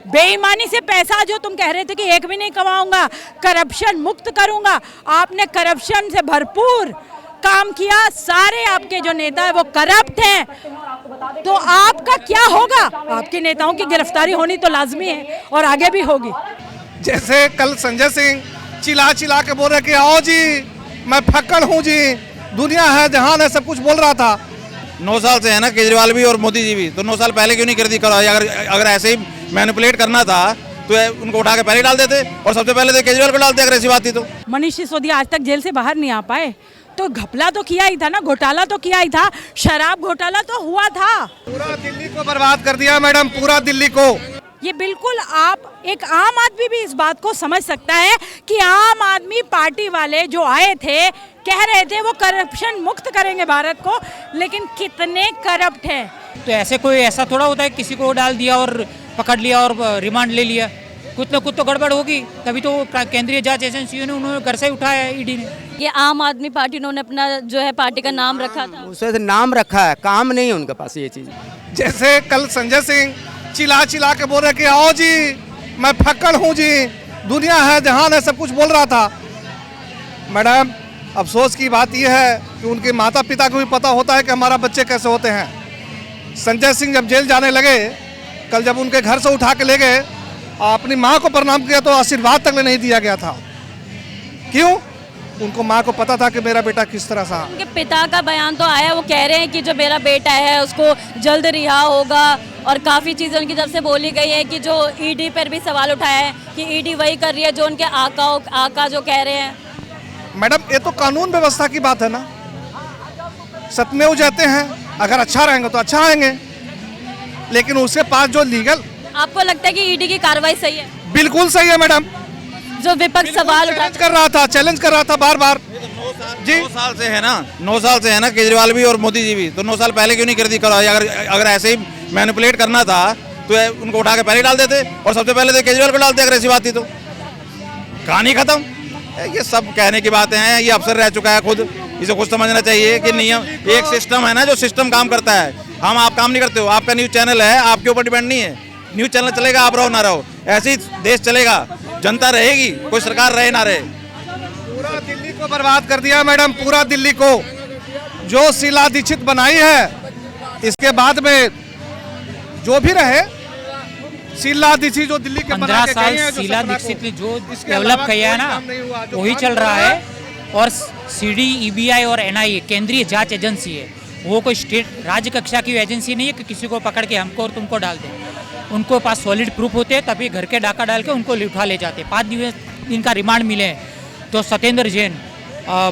बेईमानी से पैसा जो तुम कह रहे थे कि एक भी नहीं कमाऊंगा, करप्शन मुक्त करूंगा, आपने करप्शन से भरपूर काम किया। सारे आपके जो नेता है वो करप्ट हैं, तो आपका क्या होगा? आपके नेताओं की गिरफ्तारी होनी तो लाजमी है और आगे भी होगी। जैसे कल संजय सिंह चिल्ला चिल्ला के बोल रहे कि आओ जी मैं फक्कड़ हूँ जी, दुनिया है जहान है, सब कुछ बोल रहा था। 9 साल से है ना केजरीवाल भी और मोदी जी भी, तो 9 साल पहले क्यों नहीं कर दी? अगर ऐसे ही मैनिपुलेट करना था तो उनको उठा के पहले डाल देते और सबसे पहले तो केजरीवाल को डालते अगर ऐसी बात थी तो। मनीष सिसोदिया आज तक जेल से बाहर नहीं आ पाए, तो घपला तो किया ही था ना, घोटाला तो किया ही था, शराब घोटाला तो हुआ था। पूरा दिल्ली को बर्बाद कर दिया मैडम, पूरा दिल्ली को। ये बिल्कुल आप एक आम आदमी भी इस बात को समझ सकता है कि आम आदमी पार्टी वाले जो आए थे कह रहे थे वो करप्शन मुक्त करेंगे भारत को, लेकिन कितने करप्ट हैं। तो ऐसे कोई ऐसा थोड़ा होता है किसी को डाल दिया और पकड़ लिया और रिमांड ले लिया, कुछ ना कुछ तो गड़बड़ होगी, तभी तो केंद्रीय जांच एजेंसी ने उन्होंने घर से उठाया है ईडी ने। ये आम आदमी पार्टी उन्होंने अपना जो है पार्टी का नाम रखा था, उसे नाम रखा है, काम नहीं है उनके पास ये चीज़। जैसे कल संजय सिंह चिल्ला चिल्ला के बोल रहे कि आओ जी मैं फक्कड़ हूँ जी, दुनिया है जहान है, सब कुछ बोल रहा था। मैडम अफसोस की बात यह है कि उनके माता पिता को भी पता होता है कि हमारा बच्चे कैसे होते हैं। संजय सिंह जब जेल जाने लगे, कल जब उनके घर से उठा के ले गए, अपनी माँ को प्रणाम किया तो आशीर्वाद तक नहीं दिया गया था। क्यों? उनको माँ को पता था कि मेरा बेटा किस तरह सा। उनके पिता का बयान तो आया, वो कह रहे हैं कि जो मेरा बेटा है उसको जल्द रिहा होगा, और काफ़ी चीज़ें उनकी तरफ से बोली गई है कि जो ईडी पर भी सवाल उठाया है कि ईडी वही कर रही है जो उनके आका जो कह रहे हैं। मैडम ये तो कानून व्यवस्था की बात है ना, सत्यमेव जयते हैं, अगर अच्छा रहेंगे तो अच्छा आएंगे, लेकिन उसके पास जो लीगल। आपको लगता है कि ईडी की कार्रवाई सही है? बिल्कुल सही है मैडम। जो विपक्ष सवाल उठा चैलेंज कर रहा था बार बार जी। 9 साल से है ना, 9 साल से है ना केजरीवाल भी और मोदी जी भी, तो 9 साल पहले क्यों नहीं कर दी? अगर ऐसे ही मैनिपुलेट करना था तो उनको उठा के पहले डाल देते और सबसे पहले तो केजरीवाल को डालते अगर ऐसी बात थी तो। कहानी खत्म। ये सब कहने की बातें हैं, ये अफसर रह चुका है खुद, इसे खुद समझना चाहिए कि नियम एक सिस्टम है ना, जो सिस्टम काम करता है। आप काम नहीं करते हो, आपका न्यूज़ चैनल है, आपके ऊपर डिपेंड नहीं है, न्यूज़ चैनल चलेगा, आप रहो ना रहो, ऐसे ही देश चलेगा, जनता रहेगी, कोई सरकार रहे ना रहे। पूरा दिल्ली को बर्बाद कर दिया मैडम, पूरा दिल्ली को। जो शीला दीक्षित बनाई है, इसके बाद में जो भी रहे, शीला दीक्षित जो दिल्ली के 15 साल शीला दीक्षित ने जो डेवलप किया है ना वही चल रहा है, और सीडी, ईबीआई और एनआईए केंद्रीय जांच एजेंसी है, वो कोई स्टेट राज्य कक्षा की एजेंसी नहीं है कि किसी को पकड़ के हमको और तुमको डाल दे। उनको पास सॉलिड प्रूफ होते हैं, तभी घर के डाका डाल के उनको उठा ले जाते। 5 दिन का रिमांड मिले हैं, तो सत्येंद्र जैन,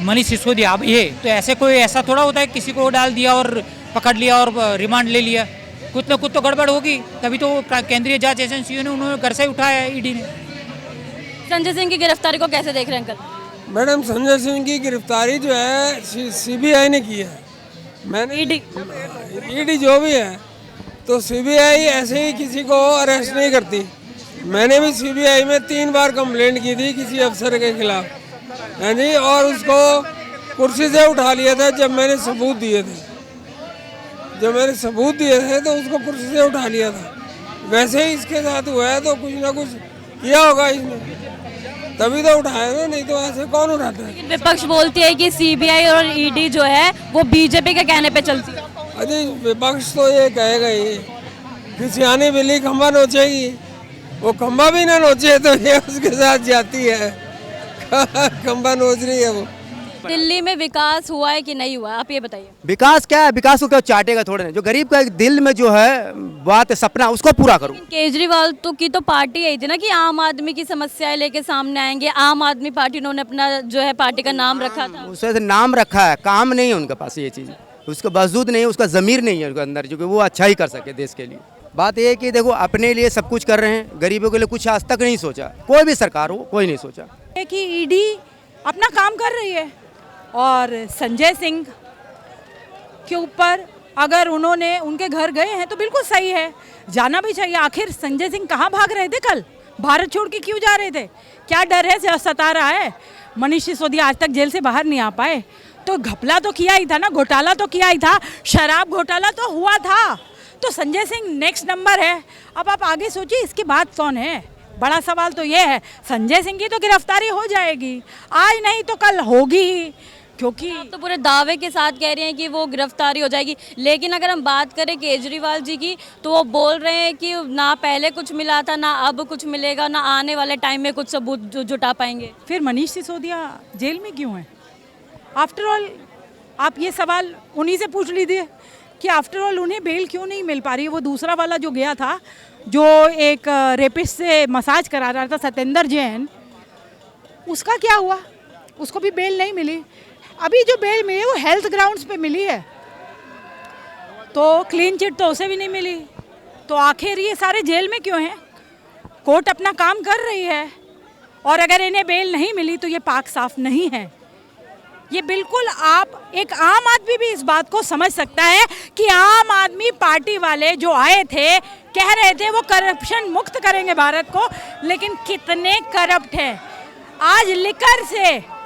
मनीष सिसोदिया, अब ये तो ऐसे कोई ऐसा थोड़ा होता है किसी को डाल दिया और पकड़ लिया और रिमांड ले लिया, कुछ ना कुछ तो गड़बड़ होगी, तभी तो केंद्रीय जांच एजेंसी ने उन्होंने घर से उठाया है ईडी ने। संजय सिंह की गिरफ्तारी को कैसे देख रहे हैं अंकल? मैडम संजय सिंह की गिरफ्तारी जो है सीबीआई ने की है, मैंने ईडी जो भी है, तो सीबीआई ऐसे ही किसी को अरेस्ट नहीं करती। मैंने भी सीबीआई में 3 बार कंप्लेंट की थी किसी अफसर के खिलाफ, है जी, और उसको कुर्सी से उठा लिया था जब मैंने सबूत दिए थे। जब मैंने सबूत दिए थे तो उसको कुर्सी से उठा लिया था। वैसे ही इसके साथ हुआ है, तो कुछ ना कुछ किया होगा इसने, तभी तो उठाया ना, नहीं तो ऐसे कौन उठाता है। विपक्ष बोलती है कि सीबीआई और ईडी जो है वो बीजेपी के कहने पे चलती है। अरे विपक्ष तो ये कहेगा ही, किसी आने बिल्ली खंबा नोचेगी, वो खंबा भी ना नोचे तो ये उसके साथ जाती है। खंबा नोच रही है वो। दिल्ली में विकास हुआ है कि नहीं हुआ, आप ये बताइए। विकास क्या है? विकास को क्या चाटेगा थोड़े ने, जो गरीब का दिल में जो है बात है, सपना, उसको पूरा करो। केजरीवाल तो की तो पार्टी आई थी ना कि आम आदमी की समस्याएं लेके सामने आएंगे। आम आदमी पार्टी उन्होंने अपना जो है पार्टी का नाम रखा था, उसे नाम रखा है, काम नहीं है उनके पास ये चीज़, उसका वजूद नहीं है, उसका ज़मीर नहीं है उनके अंदर जो कि वो अच्छा ही कर सके देश के लिए। बात ये है कि देखो अपने लिए सब कुछ कर रहे हैं, गरीबों के लिए कुछ आज तक नहीं सोचा, कोई भी सरकार हो, कोई नहीं सोचा कि ईडी अपना काम कर रही है, और संजय सिंह के ऊपर अगर उन्होंने उनके घर गए हैं तो बिल्कुल सही है, जाना भी चाहिए। आखिर संजय सिंह कहाँ भाग रहे थे कल? भारत छोड़ के क्यों जा रहे थे? क्या डर है सता रहा है? मनीष सिसोदिया आज तक जेल से बाहर नहीं आ पाए, तो घपला तो किया ही था ना, घोटाला तो किया ही था, शराब घोटाला तो हुआ था, तो संजय सिंह नेक्स्ट नंबर है। अब आप आगे सोचिए इसके बाद कौन है। बड़ा सवाल तो ये है, संजय सिंह की तो गिरफ्तारी हो जाएगी, आज नहीं तो कल होगी ही, क्योंकि आप तो पूरे दावे के साथ कह रहे हैं कि वो गिरफ्तारी हो जाएगी। लेकिन अगर हम बात करें केजरीवाल जी की, तो वो बोल रहे हैं कि ना पहले कुछ मिला था, ना अब कुछ मिलेगा, ना आने वाले टाइम में कुछ सबूत जुटा पाएंगे। फिर मनीष सिसोदिया जेल में क्यों है? आफ्टर ऑल आप ये सवाल उन्हीं से पूछ लीजिए कि आफ्टर ऑल उन्हें बेल क्यों नहीं मिल पा रही है। वो दूसरा वाला जो गया था, जो एक रेपिस्ट से मसाज करा रहा था, सत्येंद्र जैन, उसका क्या हुआ? उसको भी बेल नहीं मिली। अभी जो बेल मिली वो हेल्थ ग्राउंड्स पे मिली है, तो क्लीन चिट तो उसे भी नहीं मिली। तो आखिर ये सारे जेल में क्यों हैं? कोर्ट अपना काम कर रही है, और अगर इन्हें बेल नहीं मिली तो ये पाक साफ नहीं है। ये बिल्कुल आप एक आम आदमी भी इस बात को समझ सकता है कि आम आदमी पार्टी वाले जो आए थे, कह रहे थे वो करप्शन मुक्त करेंगे भारत को, लेकिन कितने करप्ट हैं। आज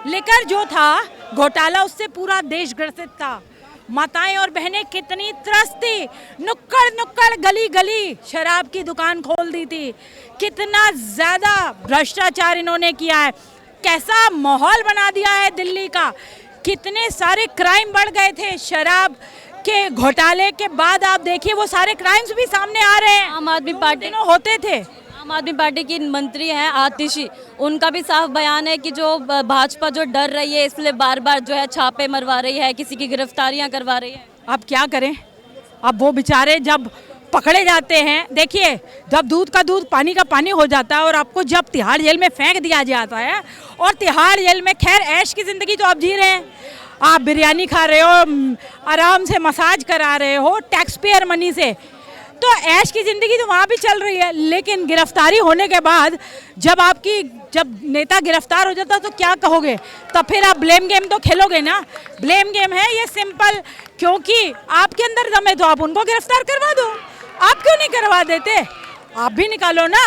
लिकर जो था घोटाला, उससे पूरा देश ग्रसित था। माताएं और बहनें कितनी त्रस्त थी, नुक्कड़ गली गली शराब की दुकान खोल दी थी। कितना ज़्यादा भ्रष्टाचार इन्होंने किया है, कैसा माहौल बना दिया है दिल्ली का। कितने सारे क्राइम बढ़ गए थे शराब के घोटाले के बाद। आप देखिए वो सारे क्राइम्स भी सामने आ रहे हैं। आम आदमी पार्टी होते थे। आम आदमी पार्टी की मंत्री हैं आतिशी, उनका भी साफ बयान है कि जो भाजपा जो डर रही है, इसलिए बार बार जो है छापे मरवा रही है, किसी की गिरफ्तारियां करवा रही है। अब क्या करें? अब वो बेचारे जब पकड़े जाते हैं, देखिए जब दूध का दूध पानी का पानी हो जाता है, और आपको जब तिहाड़ जेल में फेंक दिया जाता है, और तिहाड़ जेल में खैर ऐश की ज़िंदगी तो आप जी रहे हैं, आप बिरयानी खा रहे हो, आराम से मसाज करा रहे हो टैक्स पेयर मनी से, तो ऐश की ज़िंदगी तो वहाँ भी चल रही है। लेकिन गिरफ्तारी होने के बाद जब नेता गिरफ्तार हो जाता तो क्या कहोगे? तब फिर आप ब्लेम गेम तो खेलोगे ना। ब्लेम गेम है ये सिंपल, क्योंकि आपके अंदर दम है तो आप उनको गिरफ्तार करवा दो। आप क्यों नहीं करवा देते? आप भी निकालो ना।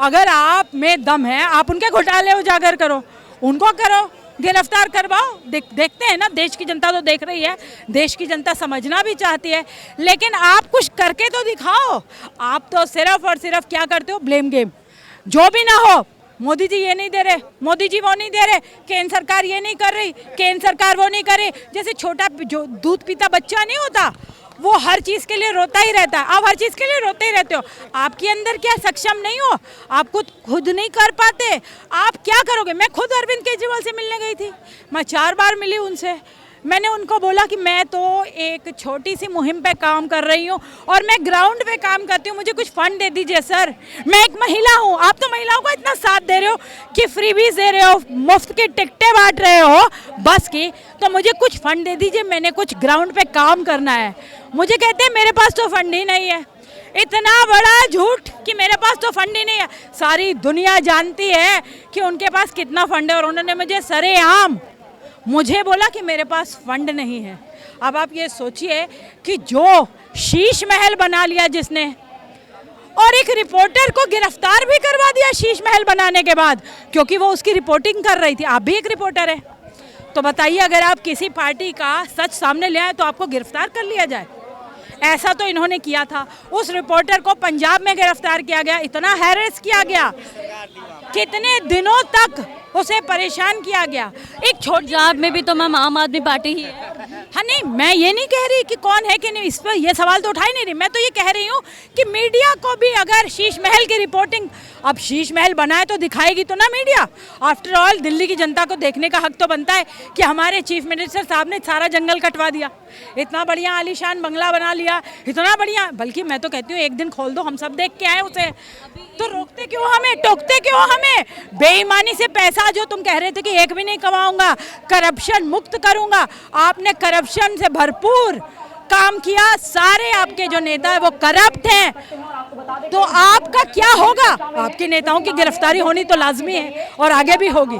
अगर आप में दम है, आप उनके घोटाले उजागर करो, उनको करो, गिरफ्तार करवाओ। देखते हैं ना, देश की जनता तो देख रही है, देश की जनता समझना भी चाहती है, लेकिन आप कुछ करके तो दिखाओ। आप तो सिर्फ और सिर्फ क्या करते हो? Blame game. जो भी ना हो, मोदी जी ये नहीं दे रहे, मोदी जी वो नहीं दे रहे, केंद्र सरकार ये नहीं कर रही, केंद्र सरकार वो नहीं कर रही। जैसे छोटा जो दूध पीता बच्चा नहीं होता, वो हर चीज़ के लिए रोता ही रहता है। आप हर चीज़ के लिए रोते ही रहते हो। आपके अंदर क्या सक्षम नहीं हो? आप खुद नहीं कर पाते? आप क्या करोगे? मैं खुद अरविंद केजरीवाल से मिलने गई थी, मैं 4 बार मिली उनसे। मैंने उनको बोला कि मैं तो एक छोटी सी मुहिम पे काम कर रही हूँ, और मैं ग्राउंड पे काम करती हूँ, मुझे कुछ फंड दे दीजिए सर। मैं एक महिला हूँ, आप तो महिलाओं को इतना साथ दे रहे हो कि फ्रीबीज दे रहे हो, मुफ्त की टिकटें बांट रहे हो बस की, तो मुझे कुछ फंड दे दीजिए, मैंने कुछ ग्राउंड पे काम करना है। मुझे कहते हैं मेरे पास तो फंड ही नहीं है। इतना बड़ा झूठ कि मेरे पास तो फंड ही नहीं है। सारी दुनिया जानती है कि उनके पास कितना फंड है, और उन्होंने मुझे सरेआम मुझे बोला कि मेरे पास फंड नहीं है। अब आप ये सोचिए कि जो शीश महल बना लिया जिसने, और एक रिपोर्टर को गिरफ्तार भी करवा दिया शीश महल बनाने के बाद, क्योंकि वो उसकी रिपोर्टिंग कर रही थी। आप भी एक रिपोर्टर है, तो बताइए अगर आप किसी पार्टी का सच सामने ले आए तो आपको गिरफ्तार कर लिया जाए? ऐसा तो इन्होंने किया था। उस रिपोर्टर को पंजाब में गिरफ्तार किया गया, इतना हैरेस किया गया, कितने दिनों तक उसे परेशान किया गया। एक पंजाब में भी तो मैम आम आदमी पार्टी ही है। हाँ नहीं, मैं ये नहीं कह रही कि कौन है कि नहीं, इस पर ये सवाल तो उठा ही नहीं रही। मैं तो ये कह रही हूँ कि मीडिया को भी अगर शीश महल की रिपोर्टिंग, अब शीश महल बनाए तो दिखाएगी तो ना मीडिया। आफ्टर ऑल दिल्ली की जनता को देखने का हक तो बनता है कि हमारे चीफ मिनिस्टर साहब ने सारा जंगल कटवा दिया, इतना बढ़िया आलीशान बंगला बना लिया, इतना बढ़िया। बल्कि मैं तो कहती हूँ एक दिन खोल दो, हम सब देख के आए उसे, तो रोकते क्यों हमें, टोकते क्यों हमें? बेईमानी से पैसा जो तुम कह रहे थे कि एक भी नहीं कमाऊंगा, करप्शन मुक्त करूंगा, आपने करप्शन से भरपूर काम किया। सारे आपके जो नेता है वो करप्ट हैं, तो आपका क्या होगा? आपके नेताओं की गिरफ्तारी होनी तो लाजमी है, और आगे भी होगी।